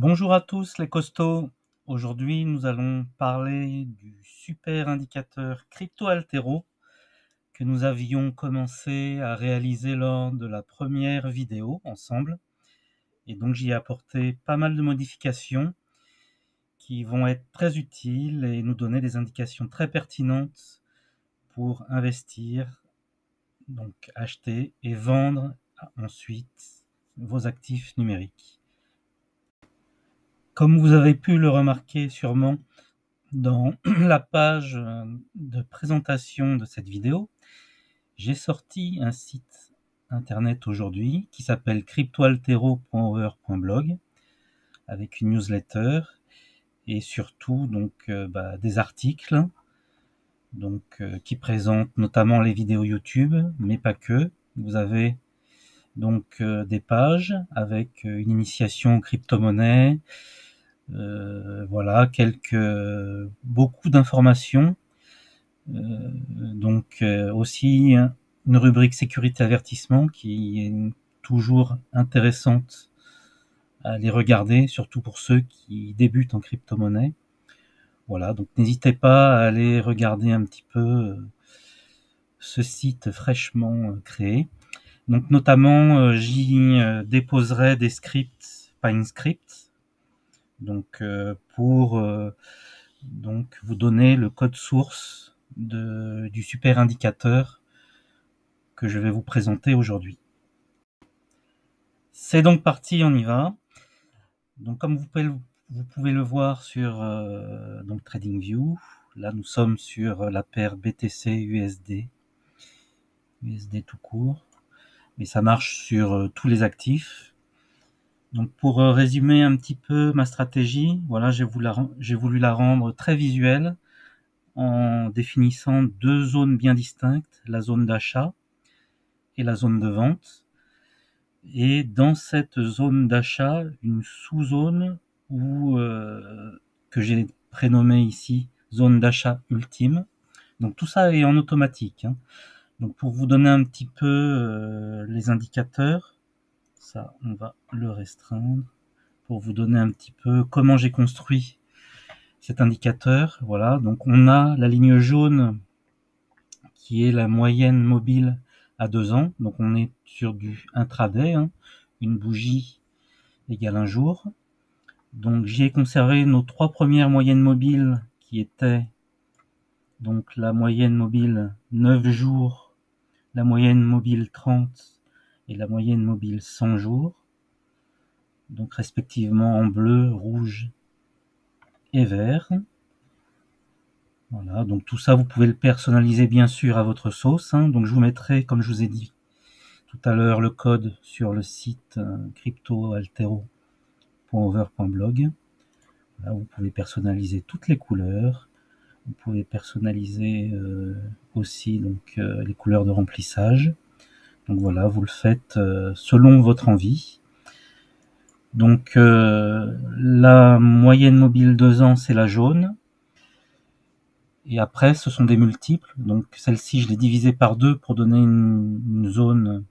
Bonjour à tous les costauds. Aujourd'hui, nous allons parler du super indicateur Crypto Altero que nous avions commencé à réaliser lors de la première vidéo ensemble. Et donc, j'y ai apporté pas mal de modifications qui vont être très utiles et nous donner des indications très pertinentes pour investir, donc acheter et vendre ensuite vos actifs numériques. Comme vous avez pu le remarquer sûrement dans la page de présentation de cette vidéo, j'ai sorti un site internet aujourd'hui qui s'appelle cryptoaltero.over.blog avec une newsletter et surtout des articles qui présentent notamment les vidéos YouTube, mais pas que. Vous avez des pages avec une initiation aux crypto-monnaies, voilà, beaucoup d'informations, aussi une rubrique sécurité avertissement qui est toujours intéressante à les regarder, surtout pour ceux qui débutent en crypto-monnaie. Voilà, donc n'hésitez pas à aller regarder un petit peu ce site fraîchement créé. Donc notamment, j'y déposerai des scripts, PineScript, pour vous donner le code source du super indicateur que je vais vous présenter aujourd'hui. C'est donc parti, on y va. Donc comme vous pouvez le voir sur TradingView, là nous sommes sur la paire BTC USD tout court, mais ça marche sur tous les actifs. Donc pour résumer un petit peu ma stratégie, voilà, j'ai voulu la rendre très visuelle en définissant deux zones bien distinctes, la zone d'achat et la zone de vente. Et dans cette zone d'achat, une sous-zone que j'ai prénommée ici zone d'achat ultime. Donc tout ça est en automatique, hein. Donc pour vous donner un petit peu les indicateurs, ça on va le restreindre pour vous donner un petit peu comment j'ai construit cet indicateur. Voilà, donc on a la ligne jaune qui est la moyenne mobile à 2 ans. Donc on est sur du intraday, hein, une bougie égale un jour. Donc j'y ai conservé nos trois premières moyennes mobiles qui étaient donc la moyenne mobile 9 jours, la moyenne mobile 30 et la moyenne mobile 100 jours. Donc respectivement en bleu, rouge et vert. Voilà, donc tout ça vous pouvez le personnaliser bien sûr à votre sauce, hein. Donc je vous mettrai, comme je vous ai dit tout à l'heure, le code sur le site cryptoaltero.over.blog. Là, vous pouvez personnaliser toutes les couleurs. Vous pouvez personnaliser aussi les couleurs de remplissage. Donc voilà, vous le faites selon votre envie. Donc la moyenne mobile 2 ans, c'est la jaune. Et après, ce sont des multiples. Donc celle-ci, je l'ai divisée par 2 pour donner une zone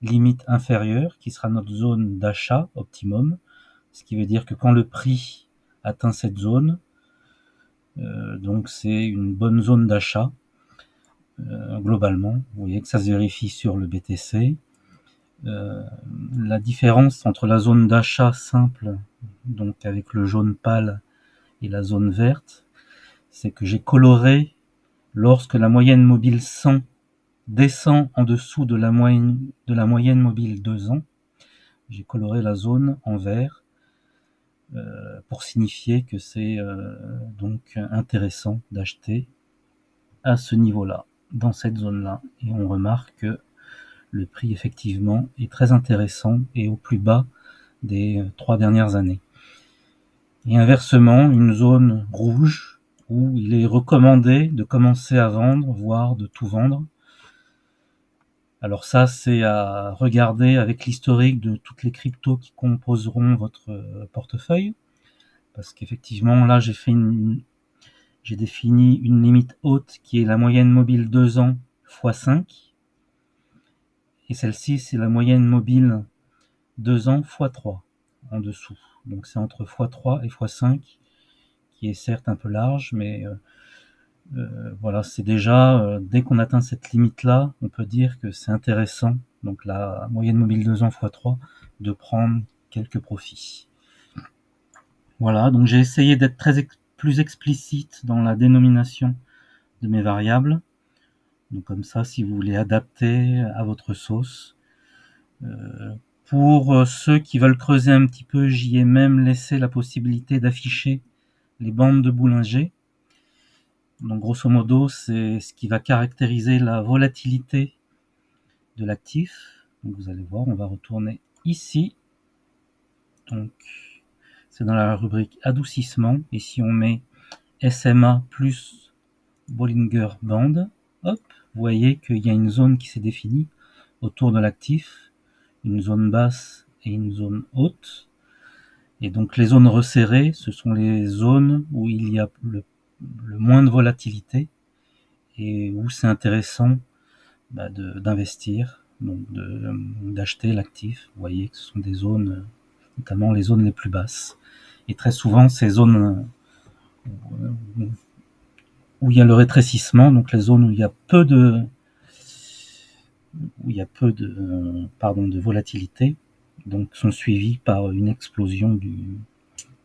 limite inférieure, qui sera notre zone d'achat optimum. Ce qui veut dire que quand le prix atteint cette zone, donc c'est une bonne zone d'achat globalement. Vous voyez que ça se vérifie sur le BTC. La différence entre la zone d'achat simple, donc avec le jaune pâle, et la zone verte, c'est que j'ai coloré lorsque la moyenne mobile 100 descend en dessous de la moyenne mobile 2 ans. J'ai coloré la zone en vert pour signifier que c'est donc intéressant d'acheter à ce niveau-là, dans cette zone-là. Et on remarque que le prix effectivement est très intéressant et au plus bas des 3 dernières années. Et inversement, une zone rouge où il est recommandé de commencer à vendre, voire de tout vendre. Alors ça, c'est à regarder avec l'historique de toutes les cryptos qui composeront votre portefeuille. Parce qu'effectivement, là, j'ai défini une limite haute qui est la moyenne mobile 2 ans x 5. Et celle-ci, c'est la moyenne mobile 2 ans x 3 en dessous. donc c'est entre x3 et x5, qui est certes un peu large, mais voilà, c'est déjà, dès qu'on atteint cette limite-là, on peut dire que c'est intéressant, donc la moyenne mobile 2 ans x3, de prendre quelques profits. Voilà, donc j'ai essayé d'être plus explicite dans la dénomination de mes variables. Donc comme ça, si vous voulez adapter à votre sauce. Pour ceux qui veulent creuser un petit peu, j'y ai même laissé la possibilité d'afficher les bandes de Bollinger. Donc grosso modo, c'est ce qui va caractériser la volatilité de l'actif. Donc vous allez voir, on va retourner ici. Donc c'est dans la rubrique adoucissement. Et si on met SMA plus Bollinger Band, hop, vous voyez qu'il y a une zone qui s'est définie autour de l'actif, une zone basse et une zone haute. Et donc les zones resserrées, ce sont les zones où il y a le moins de volatilité et où c'est intéressant d'investir, donc d'acheter l'actif. Vous voyez que ce sont des zones, notamment les zones les plus basses. Et très souvent, ces zones où il y a le rétrécissement, donc les zones où il y a peu de volatilité, donc sont suivies par une explosion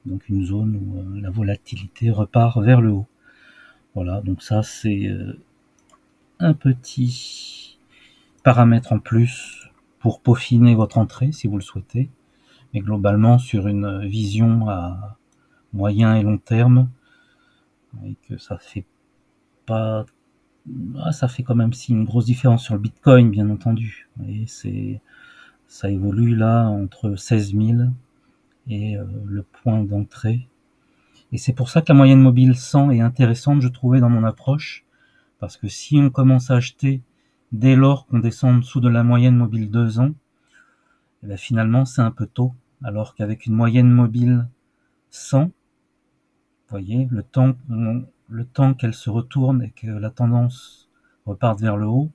donc une zone où la volatilité repart vers le haut. Voilà, donc ça c'est un petit paramètre en plus pour peaufiner votre entrée si vous le souhaitez, mais globalement sur une vision à moyen et long terme, et que ça fait pas, ça fait quand même si une grosse différence sur le Bitcoin, bien entendu. Et ça évolue là entre 16 000 et le point d'entrée. Et c'est pour ça que la moyenne mobile 100 est intéressante, je trouvais, dans mon approche, parce que si on commence à acheter dès lors qu'on descend en dessous de la moyenne mobile 2 ans, et bien finalement c'est un peu tôt, alors qu'avec une moyenne mobile 100, vous voyez, le temps qu'elle se retourne et que la tendance reparte vers le haut,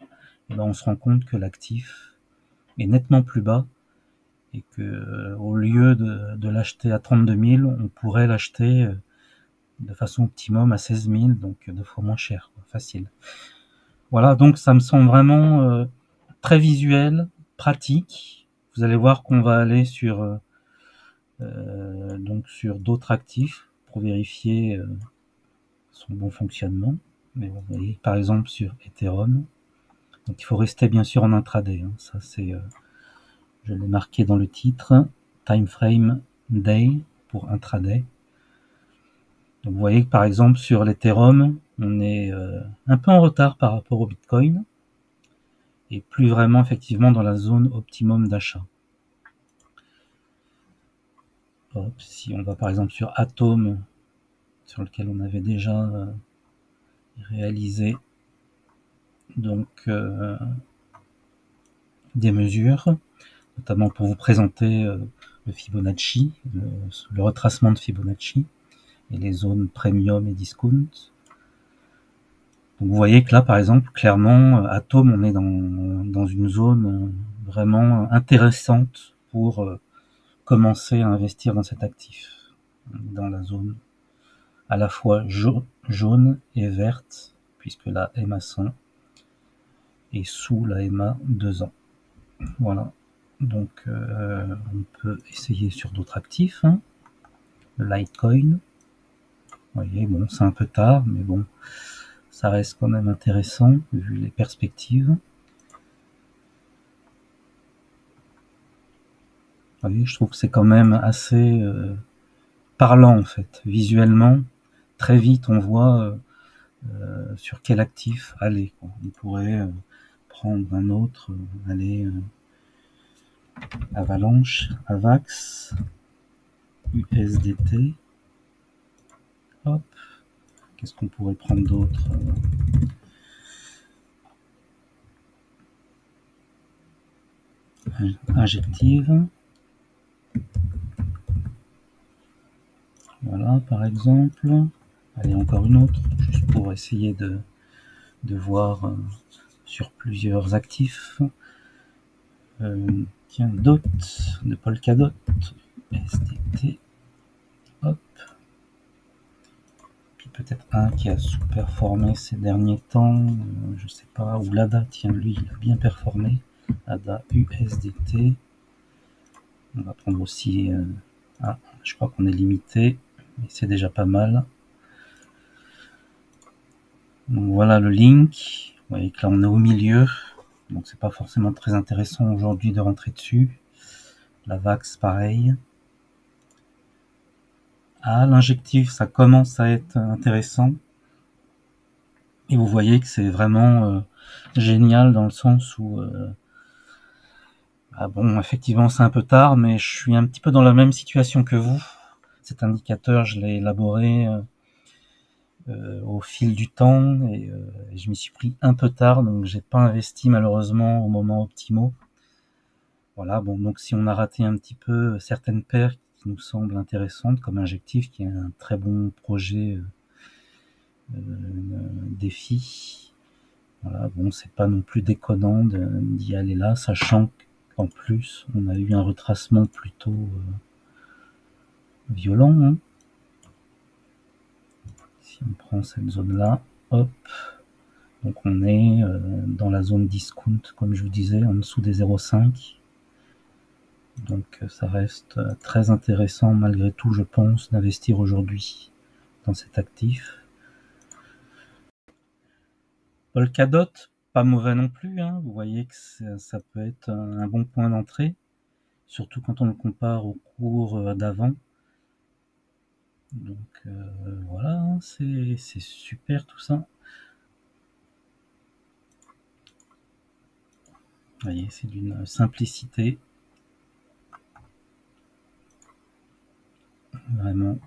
et ben on se rend compte que l'actif est nettement plus bas et que au lieu de l'acheter à 32 000, on pourrait l'acheter de façon optimum à 16 000, donc 2 fois moins cher, facile. Voilà, donc ça me semble vraiment très visuel, pratique. Vous allez voir qu'on va aller sur d'autres actifs pour vérifier son bon fonctionnement. Mais vous voyez, par exemple sur Ethereum, donc il faut rester bien sûr en intraday. Hein. Ça c'est, je l'ai marqué dans le titre, time frame day pour intraday. Donc vous voyez que par exemple sur l'Ethereum, on est un peu en retard par rapport au Bitcoin et plus vraiment effectivement dans la zone optimum d'achat. Si on va par exemple sur Atom, sur lequel on avait déjà réalisé donc des mesures, notamment pour vous présenter le Fibonacci, le retracement de Fibonacci et les zones premium et discount. Donc vous voyez que là, par exemple, clairement, Atom, on est dans une zone vraiment intéressante pour commencer à investir dans cet actif, dans la zone à la fois jaune et verte, puisque la MA 100 est sous la MA 2 ans. Voilà. Donc on peut essayer sur d'autres actifs, hein. Le Litecoin. Vous voyez, bon, c'est un peu tard, mais bon, ça reste quand même intéressant vu les perspectives. Vous voyez, je trouve que c'est quand même assez parlant en fait, visuellement. Très vite, on voit sur quel actif aller, quoi. On pourrait prendre un autre, aller Avalanche, Avax, USDT. Hop. Qu'est-ce qu'on pourrait prendre d'autre? Injective. Voilà, par exemple. Allez, encore une autre, juste pour essayer de voir sur plusieurs actifs. Tiens, DOT, de Polkadot, SDT. Hop. Puis peut-être un qui a sous-performé ces derniers temps, je sais pas, ou l'ADA, tiens, lui, il a bien performé. ADA USDT. On va prendre aussi... je crois qu'on est limité, mais c'est déjà pas mal. Donc voilà le link. Vous voyez que là on est au milieu, donc c'est pas forcément très intéressant aujourd'hui de rentrer dessus. La VAX pareil. L'injectif ça commence à être intéressant. Et vous voyez que c'est vraiment génial dans le sens où bon, effectivement c'est un peu tard, mais je suis un petit peu dans la même situation que vous. Cet indicateur je l'ai élaboré au fil du temps et je m'y suis pris un peu tard, donc j'ai pas investi malheureusement au moment optimaux. Voilà, bon, donc si on a raté un petit peu certaines paires qui nous semblent intéressantes, comme Injectif, qui est un très bon projet défi, voilà, bon, c'est pas non plus déconnant d'y aller là, sachant qu'en plus, on a eu un retracement plutôt violent, hein. Si on prend cette zone-là, hop, donc on est dans la zone discount, comme je vous disais, en dessous des 0,5. Donc ça reste très intéressant malgré tout, je pense, d'investir aujourd'hui dans cet actif. Polkadot, pas mauvais non plus, hein. Vous voyez que ça peut être un bon point d'entrée, surtout quand on le compare au cours d'avant. Donc voilà, hein, c'est super tout ça. Vous voyez, c'est d'une simplicité. Vraiment.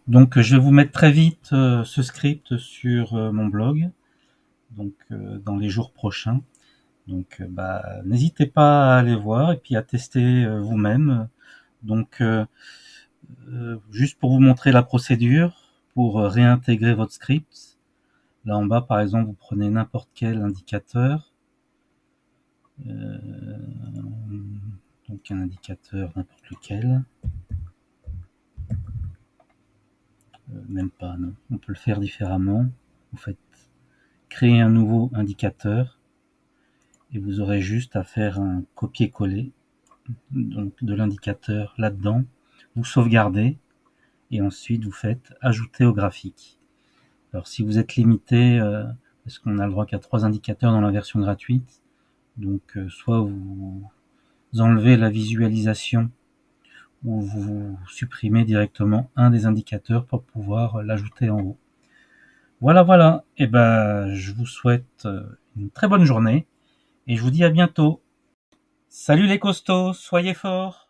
Donc je vais vous mettre très vite ce script sur mon blog, donc dans les jours prochains. Donc n'hésitez pas à aller voir et puis à tester vous-même. Donc juste pour vous montrer la procédure, pour réintégrer votre script, là en bas par exemple vous prenez n'importe quel indicateur, donc un indicateur n'importe lequel, même pas, non, on peut le faire différemment. Vous faites créer un nouveau indicateur et vous aurez juste à faire un copier-coller donc de l'indicateur là-dedans, vous sauvegardez et ensuite vous faites ajouter au graphique. Alors si vous êtes limité, parce qu'on a le droit qu'à 3 indicateurs dans la version gratuite, donc soit vous enlevez la visualisation ou vous supprimez directement un des indicateurs pour pouvoir l'ajouter en haut. Voilà, et je vous souhaite une très bonne journée et je vous dis à bientôt. Salut les costauds, soyez forts!